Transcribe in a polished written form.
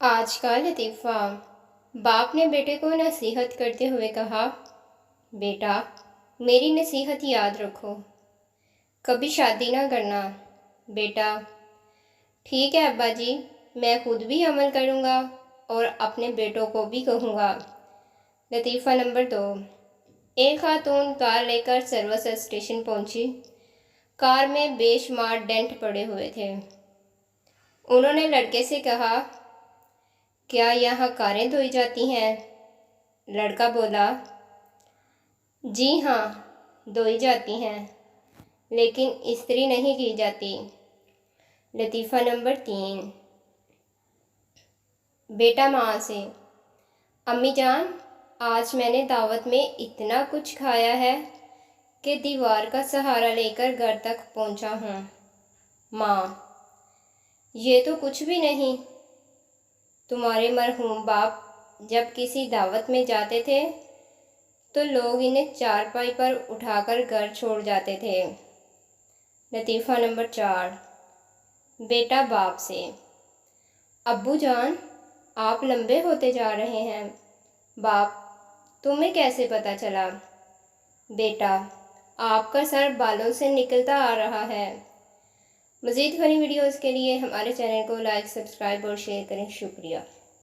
آج کا لطیفہ۔ باپ نے بیٹے کو نصیحت کرتے ہوئے کہا، بیٹا میری نصیحت یاد رکھو، کبھی شادی نہ کرنا۔ بیٹا، ٹھیک ہے ابا جی، میں خود بھی عمل کروں گا اور اپنے بیٹوں کو بھی کہوں گا۔ لطیفہ نمبر 2۔ ایک خاتون کار لے کر سروس اسٹیشن پہنچی۔ کار میں بے شمار ڈینٹ پڑے ہوئے تھے۔ انہوں نے لڑکے سے کہا، کیا یہاں کاریں دھوئی جاتی ہیں؟ لڑکا بولا، جی ہاں دھوئی جاتی ہیں، لیکن استری نہیں کی جاتی۔ لطیفہ نمبر 3۔ بیٹا ماں سے، امی جان آج میں نے دعوت میں اتنا کچھ کھایا ہے کہ دیوار کا سہارا لے کر گھر تک پہنچا ہوں۔ ماں، یہ تو کچھ بھی نہیں، تمہارے مرحوم باپ جب کسی دعوت میں جاتے تھے تو لوگ انہیں چارپائی پر اٹھا کر گھر چھوڑ جاتے تھے۔ لطیفہ نمبر 4۔ بیٹا باپ سے، ابو جان آپ لمبے ہوتے جا رہے ہیں، باپ تمہیں کیسے پتہ چلا؟ بیٹا، آپ کا سر بالوں سے نکلتا آ رہا ہے۔ مزید فنی ویڈیوز کے لیے ہمارے چینل کو لائک، سبسکرائب اور شیئر کریں۔ شکریہ۔